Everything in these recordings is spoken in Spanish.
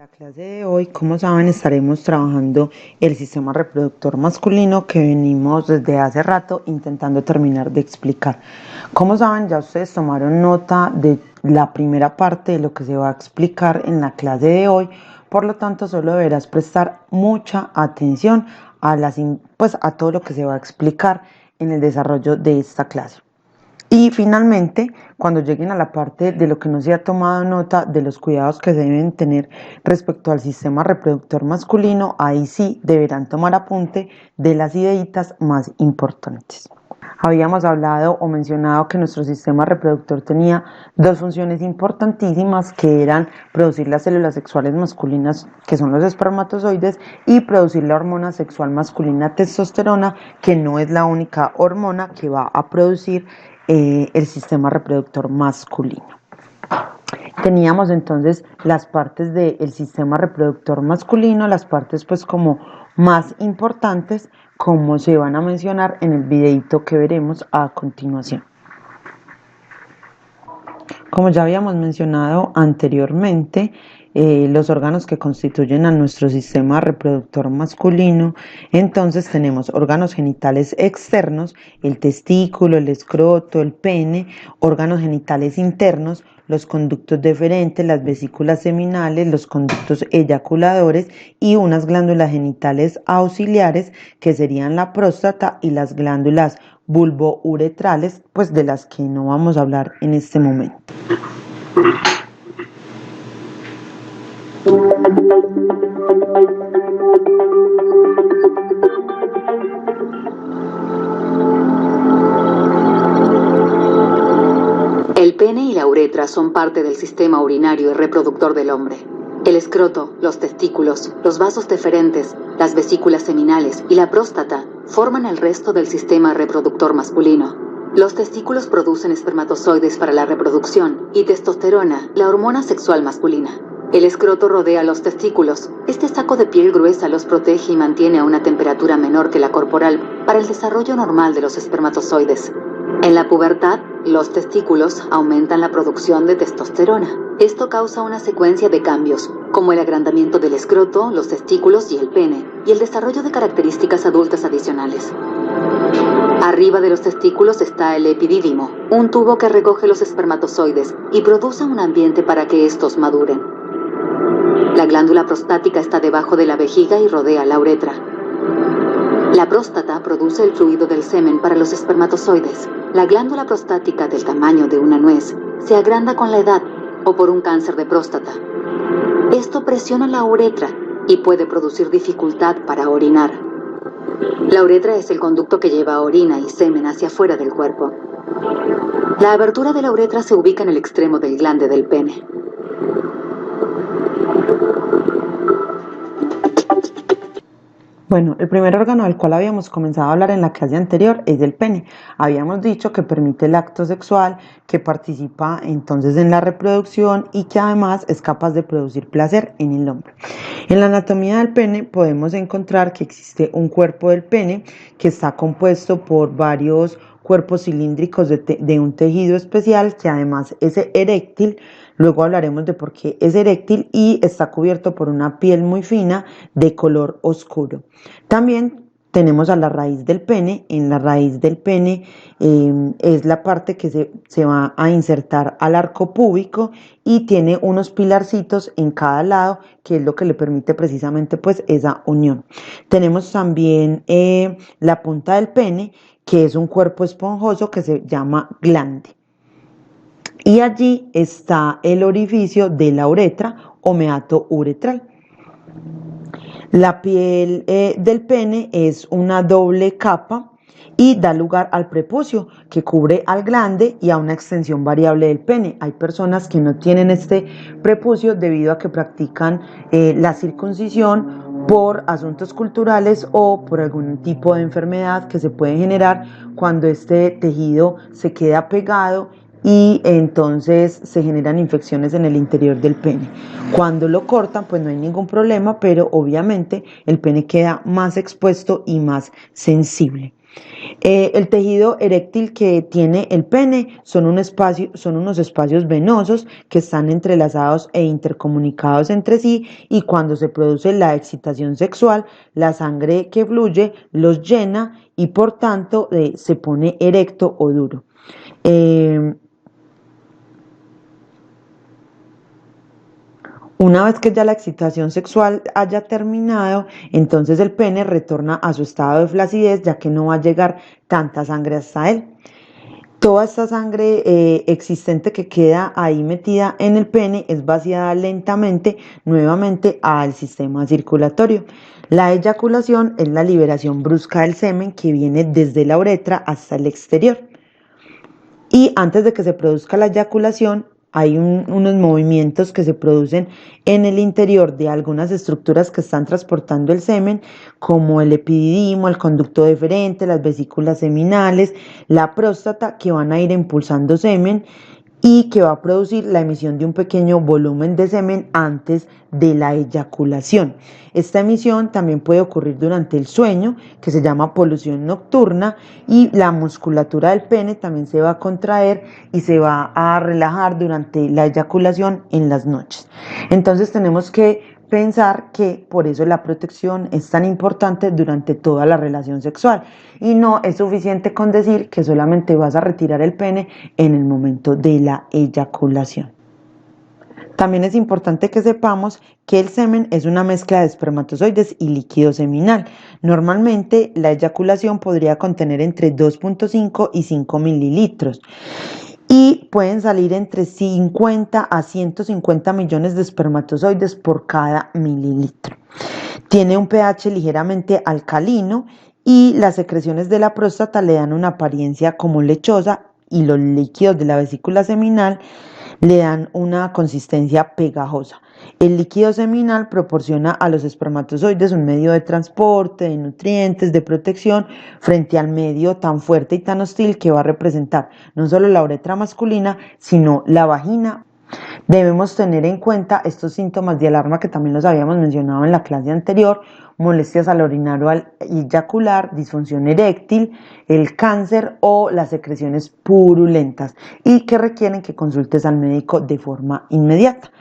La clase de hoy, como saben, estaremos trabajando el sistema reproductor masculino que venimos desde hace rato intentando terminar de explicar. Como saben, ya ustedes tomaron nota de la primera parte de lo que se va a explicar en la clase de hoy, por lo tanto solo deberás prestar mucha atención a todo lo que se va a explicar en el desarrollo de esta clase. Y finalmente, cuando lleguen a la parte de lo que no se ha tomado nota de los cuidados que se deben tener respecto al sistema reproductor masculino, ahí sí deberán tomar apunte de las ideitas más importantes. Habíamos hablado o mencionado que nuestro sistema reproductor tenía dos funciones importantísimas, que eran producir las células sexuales masculinas, que son los espermatozoides, y producir la hormona sexual masculina testosterona, que no es la única hormona que va a producir el sistema reproductor masculino. Teníamos entonces las partes del sistema reproductor masculino, las partes pues como más importantes, como se van a mencionar en el videito que veremos a continuación. Como ya habíamos mencionado anteriormente, los órganos que constituyen a nuestro sistema reproductor masculino, entonces tenemos órganos genitales externos, el testículo, el escroto, el pene, órganos genitales internos, los conductos deferentes, las vesículas seminales, los conductos eyaculadores y unas glándulas genitales auxiliares que serían la próstata y las glándulas bulbouretrales, pues de las que no vamos a hablar en este momento. El pene y la uretra son parte del sistema urinario y reproductor del hombre. El escroto, los testículos, los vasos deferentes, las vesículas seminales y la próstata forman el resto del sistema reproductor masculino. Los testículos producen espermatozoides para la reproducción y testosterona, la hormona sexual masculina. El escroto rodea los testículos. Este saco de piel gruesa los protege y mantiene a una temperatura menor que la corporal para el desarrollo normal de los espermatozoides. En la pubertad, los testículos aumentan la producción de testosterona. Esto causa una secuencia de cambios, como el agrandamiento del escroto, los testículos y el pene, y el desarrollo de características adultas adicionales. Arriba de los testículos está el epidídimo, un tubo que recoge los espermatozoides y produce un ambiente para que estos maduren. La glándula prostática está debajo de la vejiga y rodea la uretra. La próstata produce el fluido del semen para los espermatozoides. La glándula prostática, del tamaño de una nuez, se agranda con la edad o por un cáncer de próstata. Esto presiona la uretra y puede producir dificultad para orinar. La uretra es el conducto que lleva orina y semen hacia afuera del cuerpo. La abertura de la uretra se ubica en el extremo del glande del pene. Bueno, el primer órgano del cual habíamos comenzado a hablar en la clase anterior es el pene. Habíamos dicho que permite el acto sexual, que participa entonces en la reproducción y que además es capaz de producir placer en el hombre. En la anatomía del pene podemos encontrar que existe un cuerpo del pene que está compuesto por varios cuerpos cilíndricos de un tejido especial que además es eréctil. Luego hablaremos de por qué es eréctil y está cubierto por una piel muy fina de color oscuro. También tenemos a la raíz del pene. En la raíz del pene es la parte que se va a insertar al arco púbico y tiene unos pilarcitos en cada lado, que es lo que le permite precisamente pues esa unión. Tenemos también la punta del pene, que es un cuerpo esponjoso que se llama glande. Y allí está el orificio de la uretra o meato uretral. La piel del pene es una doble capa y da lugar al prepucio, que cubre al glande y a una extensión variable del pene. Hay personas que no tienen este prepucio debido a que practican la circuncisión por asuntos culturales o por algún tipo de enfermedad que se puede generar cuando este tejido se queda pegado y entonces se generan infecciones en el interior del pene. Cuando lo cortan, pues no hay ningún problema, pero obviamente el pene queda más expuesto y más sensible. El tejido eréctil que tiene el pene son unos espacios venosos que están entrelazados e intercomunicados entre sí, y cuando se produce la excitación sexual, la sangre que fluye los llena y por tanto se pone erecto o duro. Una vez que ya la excitación sexual haya terminado, entonces el pene retorna a su estado de flacidez, ya que no va a llegar tanta sangre hasta él. Toda esta sangre existente que queda ahí metida en el pene es vaciada lentamente nuevamente al sistema circulatorio. La eyaculación es la liberación brusca del semen que viene desde la uretra hasta el exterior. Y antes de que se produzca la eyaculación, hay unos movimientos que se producen en el interior de algunas estructuras que están transportando el semen, como el epididimo, el conducto deferente, las vesículas seminales, la próstata, que van a ir impulsando semen y que va a producir la emisión de un pequeño volumen de semen antes de la eyaculación. Esta emisión también puede ocurrir durante el sueño, que se llama polución nocturna, y la musculatura del pene también se va a contraer y se va a relajar durante la eyaculación en las noches. Entonces tenemos que pensar que por eso la protección es tan importante durante toda la relación sexual, y no es suficiente con decir que solamente vas a retirar el pene en el momento de la eyaculación. También es importante que sepamos que el semen es una mezcla de espermatozoides y líquido seminal. Normalmente la eyaculación podría contener entre 2.5 y 5 mililitros. Y pueden salir entre 50 a 150 millones de espermatozoides por cada mililitro. Tiene un pH ligeramente alcalino y las secreciones de la próstata le dan una apariencia como lechosa, y los líquidos de la vesícula seminal le dan una consistencia pegajosa. El líquido seminal proporciona a los espermatozoides un medio de transporte, de nutrientes, de protección frente al medio tan fuerte y tan hostil que va a representar no solo la uretra masculina, sino la vagina. Debemos tener en cuenta estos síntomas de alarma que también los habíamos mencionado en la clase anterior: molestias al orinar o al eyacular, disfunción eréctil, el cáncer o las secreciones purulentas, y que requieren que consultes al médico de forma inmediata.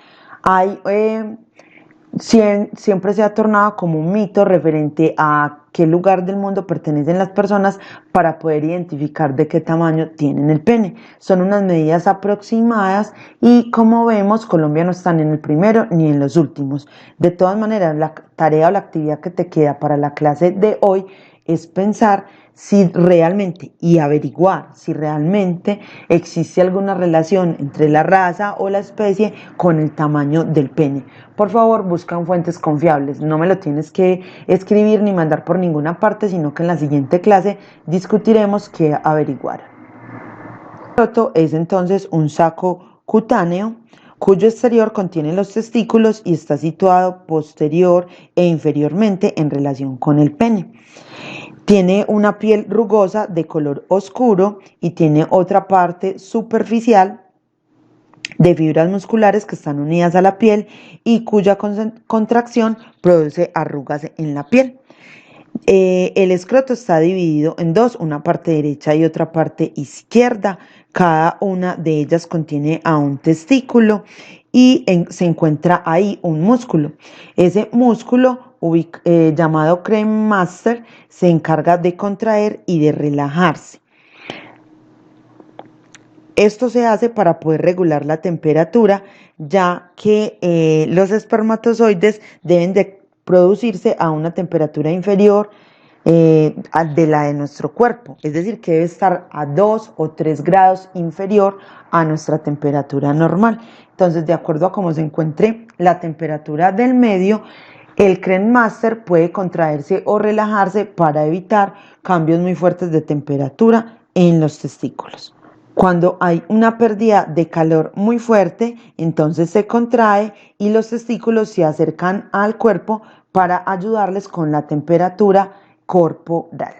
Siempre se ha tornado como un mito referente a qué lugar del mundo pertenecen las personas para poder identificar de qué tamaño tienen el pene. Son unas medidas aproximadas y, como vemos, Colombia no está ni en el primero ni en los últimos. De todas maneras, la tarea o la actividad que te queda para la clase de hoy es pensar si realmente y averiguar si realmente existe alguna relación entre la raza o la especie con el tamaño del pene. Por favor, busca en fuentes confiables. No me lo tienes que escribir ni mandar por ninguna parte, sino que en la siguiente clase discutiremos qué averiguar. El escroto es entonces un saco cutáneo cuyo exterior contiene los testículos y está situado posterior e inferiormente en relación con el pene. Tiene una piel rugosa de color oscuro y tiene otra parte superficial de fibras musculares que están unidas a la piel y cuya contracción produce arrugas en la piel. El escroto está dividido en dos, una parte derecha y otra parte izquierda. Cada una de ellas contiene a un testículo y se encuentra ahí un músculo. Ese músculo, llamado cremaster, se encarga de contraer y de relajarse. Esto se hace para poder regular la temperatura, ya que los espermatozoides deben de producirse a una temperatura inferior de la de nuestro cuerpo, es decir, que debe estar a 2 o 3 grados inferior a nuestra temperatura normal. Entonces, de acuerdo a cómo se encuentre la temperatura del medio, el cremaster puede contraerse o relajarse para evitar cambios muy fuertes de temperatura en los testículos. Cuando hay una pérdida de calor muy fuerte, entonces se contrae y los testículos se acercan al cuerpo para ayudarles con la temperatura corporal.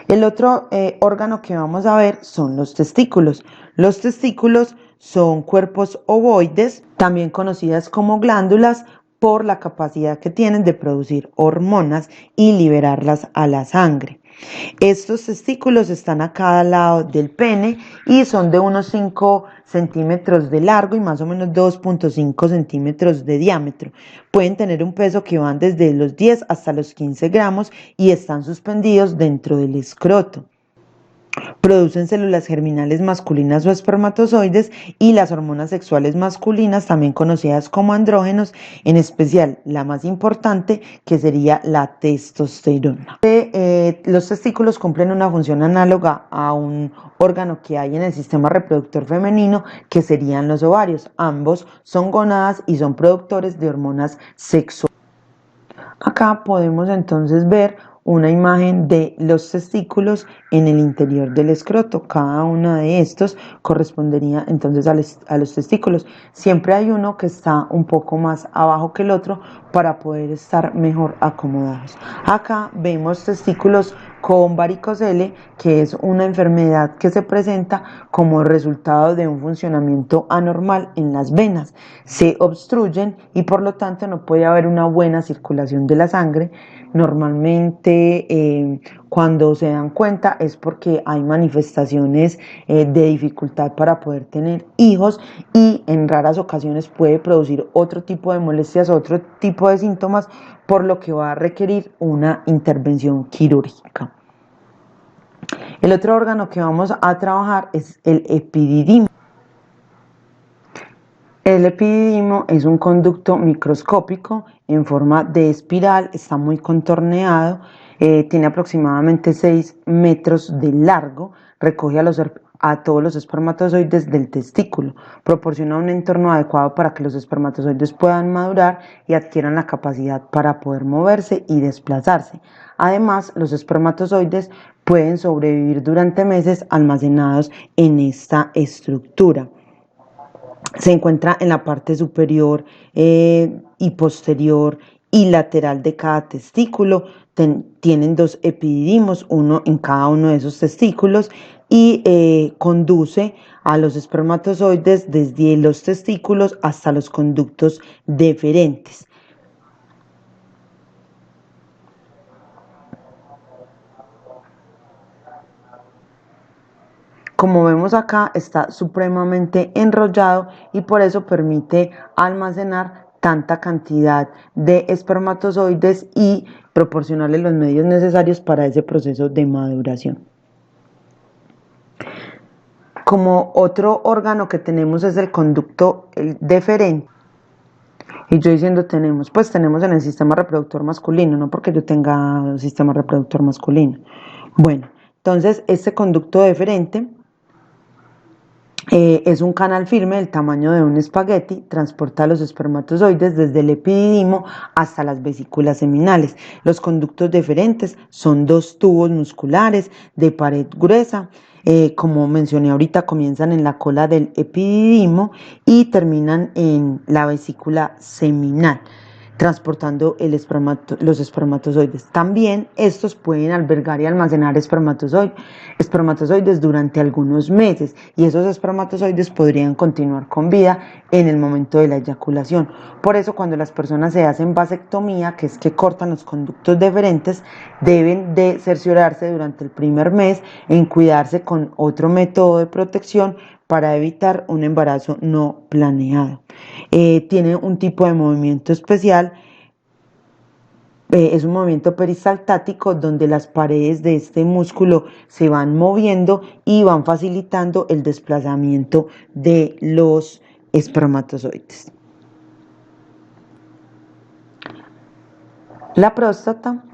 El otro órgano que vamos a ver son los testículos. Los testículos son cuerpos ovoides, también conocidas como glándulas, por la capacidad que tienen de producir hormonas y liberarlas a la sangre. Estos testículos están a cada lado del pene y son de unos 5 centímetros de largo y más o menos 2,5 centímetros de diámetro. Pueden tener un peso que van desde los 10 hasta los 15 gramos y están suspendidos dentro del escroto. Producen células germinales masculinas o espermatozoides y las hormonas sexuales masculinas, también conocidas como andrógenos, en especial la más importante, que sería la testosterona. Los testículos cumplen una función análoga a un órgano que hay en el sistema reproductor femenino, que serían los ovarios. Ambos son gónadas y son productores de hormonas sexuales. Acá podemos entonces ver una imagen de los testículos en el interior del escroto. Cada uno de estos correspondería entonces a los testículos. Siempre hay uno que está un poco más abajo que el otro para poder estar mejor acomodados. Acá vemos testículos con varicocele, que es una enfermedad que se presenta como resultado de un funcionamiento anormal en las venas. Se obstruyen y por lo tanto no puede haber una buena circulación de la sangre. Normalmente cuando se dan cuenta es porque hay manifestaciones de dificultad para poder tener hijos y en raras ocasiones puede producir otro tipo de molestias, otro tipo de síntomas, por lo que va a requerir una intervención quirúrgica. El otro órgano que vamos a trabajar es el epididimo. El epididimo es un conducto microscópico en forma de espiral, está muy contorneado, tiene aproximadamente 6 metros de largo, recoge a todos los espermatozoides del testículo, proporciona un entorno adecuado para que los espermatozoides puedan madurar y adquieran la capacidad para poder moverse y desplazarse. Además, los espermatozoides pueden sobrevivir durante meses almacenados en esta estructura. Se encuentra en la parte superior y posterior y lateral de cada testículo. Tienen 2 epididimos, uno en cada uno de esos testículos, y conduce a los espermatozoides desde los testículos hasta los conductos deferentes. Como vemos acá, está supremamente enrollado y por eso permite almacenar tanta cantidad de espermatozoides y proporcionarle los medios necesarios para ese proceso de maduración. Como otro órgano que tenemos es el conducto deferente. Y yo diciendo tenemos, pues tenemos en el sistema reproductor masculino, no porque yo tenga un sistema reproductor masculino. Bueno, entonces este conducto deferente es un canal firme del tamaño de un espagueti, transporta los espermatozoides desde el epididimo hasta las vesículas seminales. Los conductos deferentes son 2 tubos musculares de pared gruesa. Como mencioné ahorita, comienzan en la cola del epididimo y terminan en la vesícula seminal, transportando los espermatozoides. También estos pueden albergar y almacenar espermatozoides durante algunos meses y esos espermatozoides podrían continuar con vida en el momento de la eyaculación. Por eso cuando las personas se hacen vasectomía, que es que cortan los conductos deferentes, deben de cerciorarse durante el primer mes en cuidarse con otro método de protección para evitar un embarazo no planeado. Tiene un tipo de movimiento especial, es un movimiento peristaltático donde las paredes de este músculo se van moviendo y van facilitando el desplazamiento de los espermatozoides. La próstata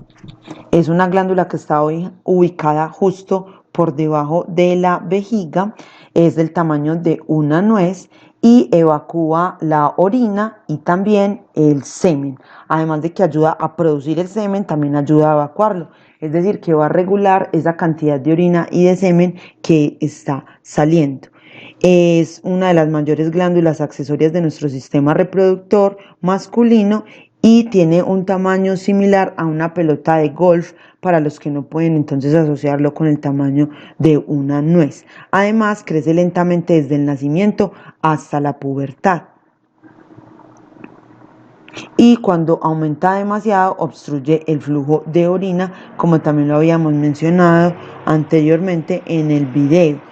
es una glándula que está ubicada justo por debajo de la vejiga, es del tamaño de una nuez y evacúa la orina y también el semen. Además de que ayuda a producir el semen, también ayuda a evacuarlo. Es decir, que va a regular esa cantidad de orina y de semen que está saliendo. Es una de las mayores glándulas accesorias de nuestro sistema reproductor masculino y tiene un tamaño similar a una pelota de golf, para los que no pueden entonces asociarlo con el tamaño de una nuez. Además, crece lentamente desde el nacimiento hasta la pubertad. y cuando aumenta demasiado obstruye el flujo de orina, como también lo habíamos mencionado anteriormente en el video.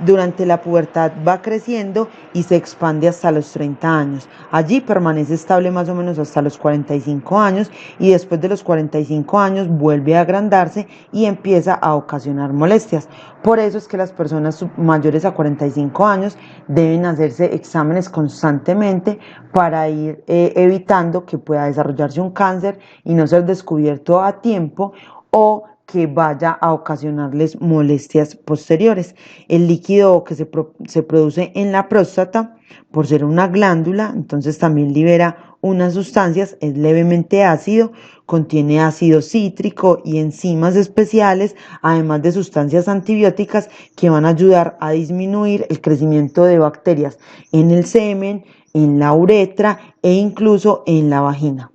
Durante la pubertad va creciendo y se expande hasta los 30 años. Allí permanece estable más o menos hasta los 45 años y después de los 45 años vuelve a agrandarse y empieza a ocasionar molestias. Por eso es que las personas mayores a 45 años deben hacerse exámenes constantemente para ir evitando que pueda desarrollarse un cáncer y no ser descubierto a tiempo o que vaya a ocasionarles molestias posteriores. El líquido que se produce en la próstata, por ser una glándula, entonces también libera unas sustancias, es levemente ácido, contiene ácido cítrico y enzimas especiales, además de sustancias antibióticas que van a ayudar a disminuir el crecimiento de bacterias en el semen, en la uretra e incluso en la vagina.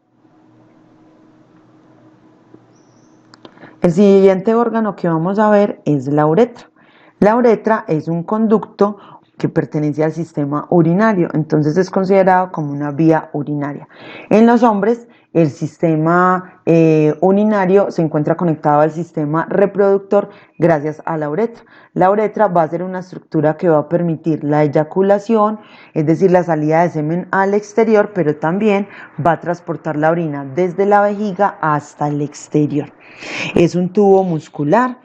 El siguiente órgano que vamos a ver es la uretra. La uretra es un conducto que pertenece al sistema urinario, entonces es considerado como una vía urinaria. En los hombres, el sistema urinario se encuentra conectado al sistema reproductor gracias a la uretra. La uretra va a ser una estructura que va a permitir la eyaculación, es decir, la salida de semen al exterior, pero también va a transportar la orina desde la vejiga hasta el exterior. Es un tubo muscular.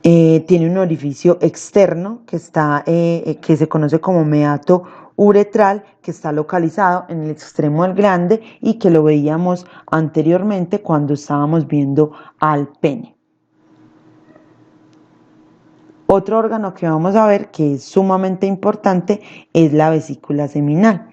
Tiene un orificio externo que se conoce como meato uretral, que está localizado en el extremo del glande y que lo veíamos anteriormente cuando estábamos viendo al pene. Otro órgano que vamos a ver que es sumamente importante es la vesícula seminal.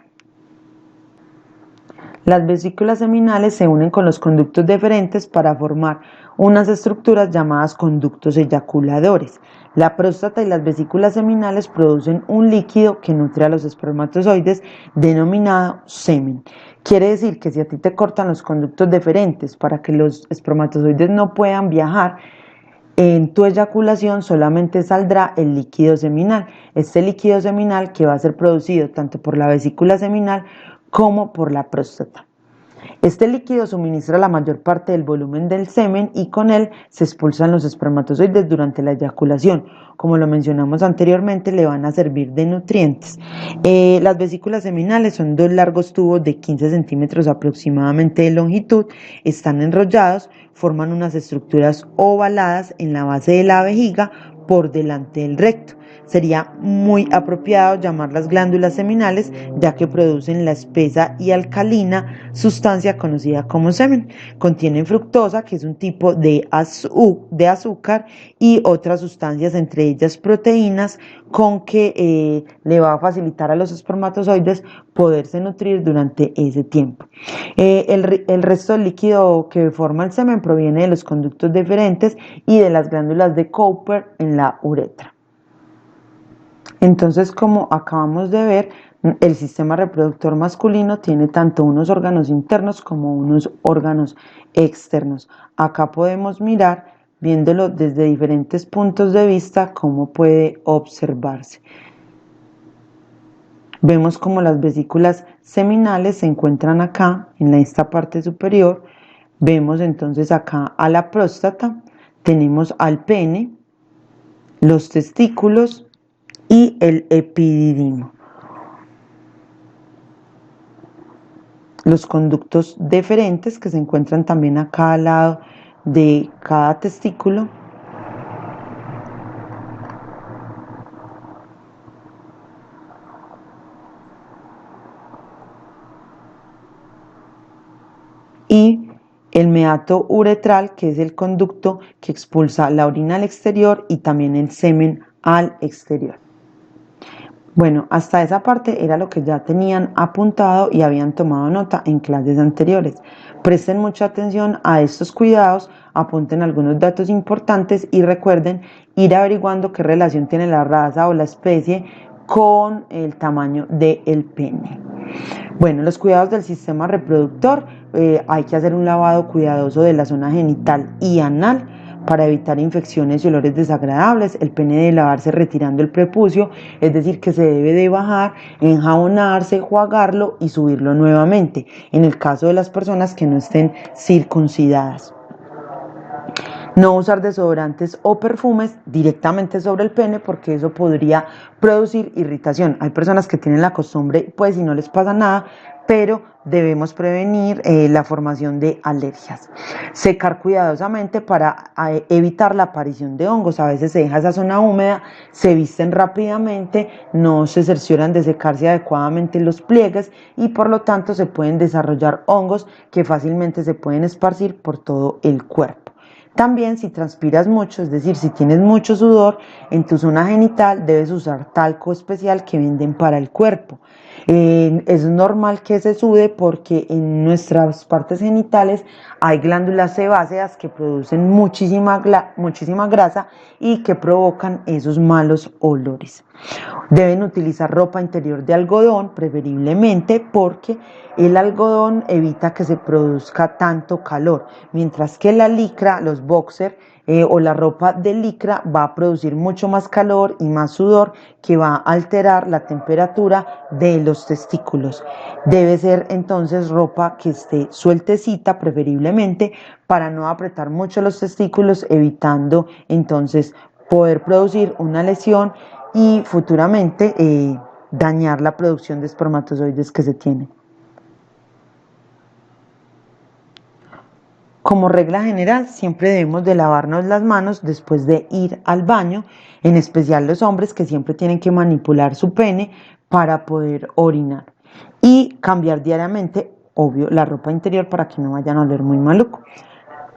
Las vesículas seminales se unen con los conductos deferentes para formar unas estructuras llamadas conductos eyaculadores. La próstata y las vesículas seminales producen un líquido que nutre a los espermatozoides denominado semen. Quiere decir que si a ti te cortan los conductos deferentes para que los espermatozoides no puedan viajar, en tu eyaculación solamente saldrá el líquido seminal. Este líquido seminal que va a ser producido tanto por la vesícula seminal como por la próstata. Este líquido suministra la mayor parte del volumen del semen y con él se expulsan los espermatozoides durante la eyaculación. Como lo mencionamos anteriormente, le van a servir de nutrientes. Las vesículas seminales son dos largos tubos de 15 centímetros aproximadamente de longitud, están enrollados, forman unas estructuras ovaladas en la base de la vejiga por delante del recto. Sería muy apropiado llamarlas glándulas seminales, ya que producen la espesa y alcalina sustancia conocida como semen. Contienen fructosa, que es un tipo de azúcar, y otras sustancias, entre ellas proteínas, con que le va a facilitar a los espermatozoides poderse nutrir durante ese tiempo. El resto del líquido que forma el semen proviene de los conductos deferentes y de las glándulas de Cooper en la uretra. Entonces, como acabamos de ver, el sistema reproductor masculino tiene tanto unos órganos internos como unos órganos externos. Acá podemos mirar, viéndolo desde diferentes puntos de vista, cómo puede observarse. Vemos como las vesículas seminales se encuentran acá, en esta parte superior. Vemos entonces acá a la próstata, tenemos al pene, los testículos y el epididimo. Los conductos deferentes que se encuentran también acá al lado de cada testículo. Y el meato uretral, que es el conducto que expulsa la orina al exterior y también el semen al exterior. Bueno, hasta esa parte era lo que ya tenían apuntado y habían tomado nota en clases anteriores. Presten mucha atención a estos cuidados, apunten algunos datos importantes y recuerden ir averiguando qué relación tiene la raza o la especie con el tamaño del pene. Bueno, los cuidados del sistema reproductor, hay que hacer un lavado cuidadoso de la zona genital y anal para evitar infecciones y olores desagradables. El pene debe lavarse retirando el prepucio, es decir, que se debe de bajar, enjabonarse, enjuagarlo y subirlo nuevamente, en el caso de las personas que no estén circuncidadas. No usar desodorantes o perfumes directamente sobre el pene porque eso podría producir irritación. Hay personas que tienen la costumbre, pues, y no les pasa nada, pero debemos prevenir la formación de alergias. Secar cuidadosamente para evitar la aparición de hongos. A veces se deja esa zona húmeda, se visten rápidamente, no se cercioran de secarse adecuadamente los pliegues y por lo tanto se pueden desarrollar hongos que fácilmente se pueden esparcir por todo el cuerpo. También si transpiras mucho, es decir, si tienes mucho sudor en tu zona genital, debes usar talco especial que venden para el cuerpo. Es normal que se sude porque en nuestras partes genitales hay glándulas sebáceas que producen muchísima grasa y que provocan esos malos olores. Deben utilizar ropa interior de algodón, preferiblemente porque el algodón evita que se produzca tanto calor, mientras que la licra, los boxers o la ropa de licra va a producir mucho más calor y más sudor que va a alterar la temperatura de los testículos. Debe ser entonces ropa que esté sueltecita preferiblemente para no apretar mucho los testículos, evitando entonces poder producir una lesión y futuramente dañar la producción de espermatozoides que se tiene. Como regla general, siempre debemos de lavarnos las manos después de ir al baño, en especial los hombres que siempre tienen que manipular su pene para poder orinar. Y cambiar diariamente, obvio, la ropa interior para que no vayan a oler muy maluco.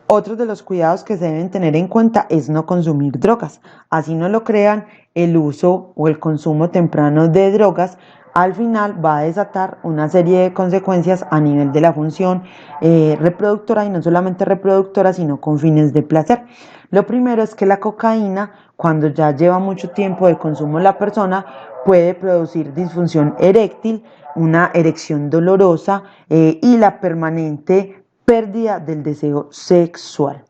Otro de los cuidados que se deben tener en cuenta es no consumir drogas. Así no lo crean, el uso o el consumo temprano de drogas al final va a desatar una serie de consecuencias a nivel de la función reproductora y no solamente reproductora, sino con fines de placer. Lo primero es que la cocaína, cuando ya lleva mucho tiempo de consumo la persona, puede producir disfunción eréctil, una erección dolorosa y la permanente pérdida del deseo sexual.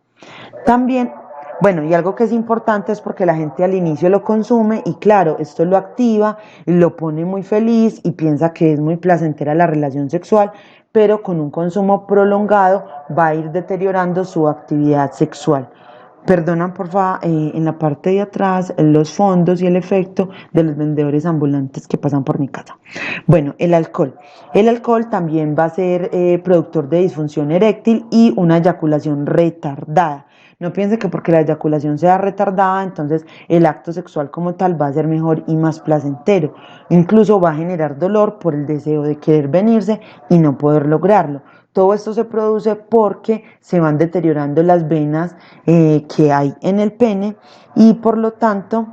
También, bueno, y algo que es importante es porque la gente al inicio lo consume y claro, esto lo activa, lo pone muy feliz y piensa que es muy placentera la relación sexual, pero con un consumo prolongado va a ir deteriorando su actividad sexual. Perdonan, por favor, en la parte de atrás, los fondos y el efecto de los vendedores ambulantes que pasan por mi casa. Bueno, el alcohol. El alcohol también va a ser productor de disfunción eréctil y una eyaculación retardada. No piense que porque la eyaculación sea retardada, entonces el acto sexual como tal va a ser mejor y más placentero. Incluso va a generar dolor por el deseo de querer venirse y no poder lograrlo. Todo esto se produce porque se van deteriorando las venas que hay en el pene y por lo tanto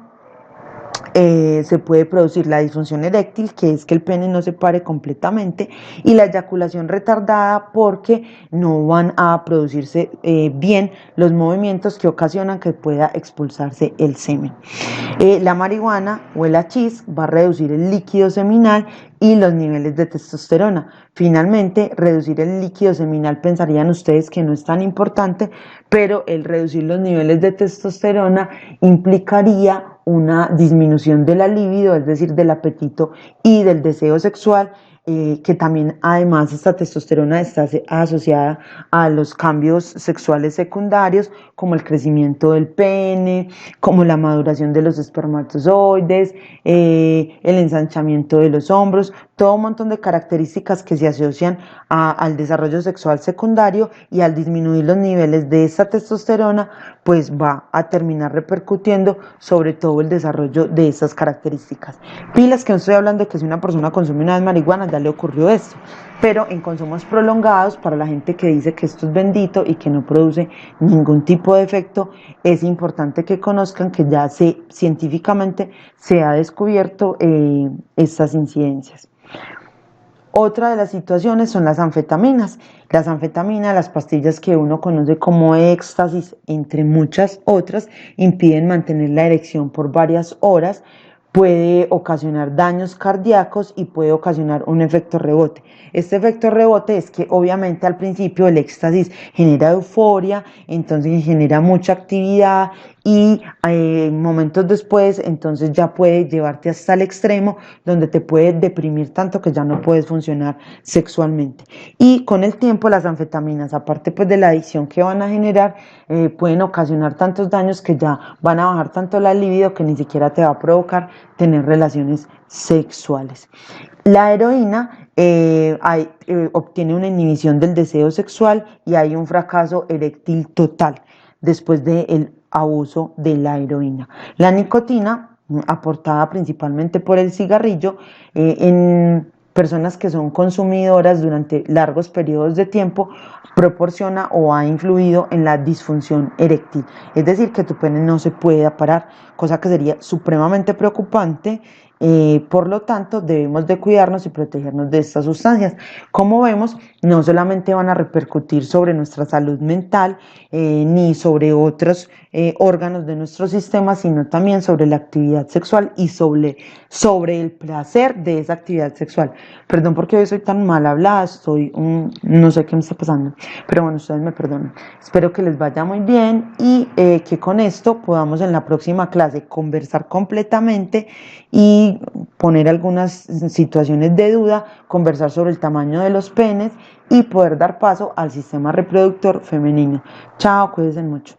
se puede producir la disfunción eréctil, que es que el pene no se pare completamente, y la eyaculación retardada porque no van a producirse bien los movimientos que ocasionan que pueda expulsarse el semen. La marihuana o el hachís va a reducir el líquido seminal y los niveles de testosterona. Finalmente, reducir el líquido seminal pensarían ustedes que no es tan importante, pero el reducir los niveles de testosterona implicaría una disminución de la libido, es decir, del apetito y del deseo sexual, que también además esta testosterona está asociada a los cambios sexuales secundarios como el crecimiento del pene, como la maduración de los espermatozoides, el ensanchamiento de los hombros, todo un montón de características que se asocian al desarrollo sexual secundario, y al disminuir los niveles de esta testosterona pues va a terminar repercutiendo sobre todo el desarrollo de esas características. Pilas, que no estoy hablando de que si una persona consume una vez marihuana ya le ocurrió esto, pero en consumos prolongados, para la gente que dice que esto es bendito y que no produce ningún tipo de efecto, es importante que conozcan que ya científicamente se ha descubierto estas incidencias. Otra de las situaciones son las anfetaminas. Las anfetaminas, las pastillas que uno conoce como éxtasis, entre muchas otras, impiden mantener la erección por varias horas, puede ocasionar daños cardíacos y puede ocasionar un efecto rebote. Este efecto rebote es que obviamente al principio el éxtasis genera euforia, entonces genera mucha actividad y momentos después entonces ya puede llevarte hasta el extremo donde te puede deprimir tanto que ya no puedes funcionar sexualmente. Y con el tiempo las anfetaminas, aparte pues de la adicción que van a generar, pueden ocasionar tantos daños que ya van a bajar tanto la libido que ni siquiera te va a provocar tener relaciones sexuales. La heroína obtiene una inhibición del deseo sexual y hay un fracaso eréctil total después del abuso de la heroína. La nicotina, aportada principalmente por el cigarrillo, en personas que son consumidoras durante largos periodos de tiempo, proporciona o ha influido en la disfunción eréctil. Es decir, que tu pene no se pueda parar, cosa que sería supremamente preocupante. Por lo tanto, debemos de cuidarnos y protegernos de estas sustancias. Como vemos, no solamente van a repercutir sobre nuestra salud mental, ni sobre otros órganos de nuestro sistema, sino también sobre la actividad sexual y sobre el placer de esa actividad sexual. Perdón porque hoy soy tan mal hablada, no sé qué me está pasando, pero bueno, ustedes me perdonan. Espero que les vaya muy bien y que con esto podamos en la próxima clase conversar completamente y poner algunas situaciones de duda, conversar sobre el tamaño de los penes y poder dar paso al sistema reproductor femenino. Chao, cuídense mucho.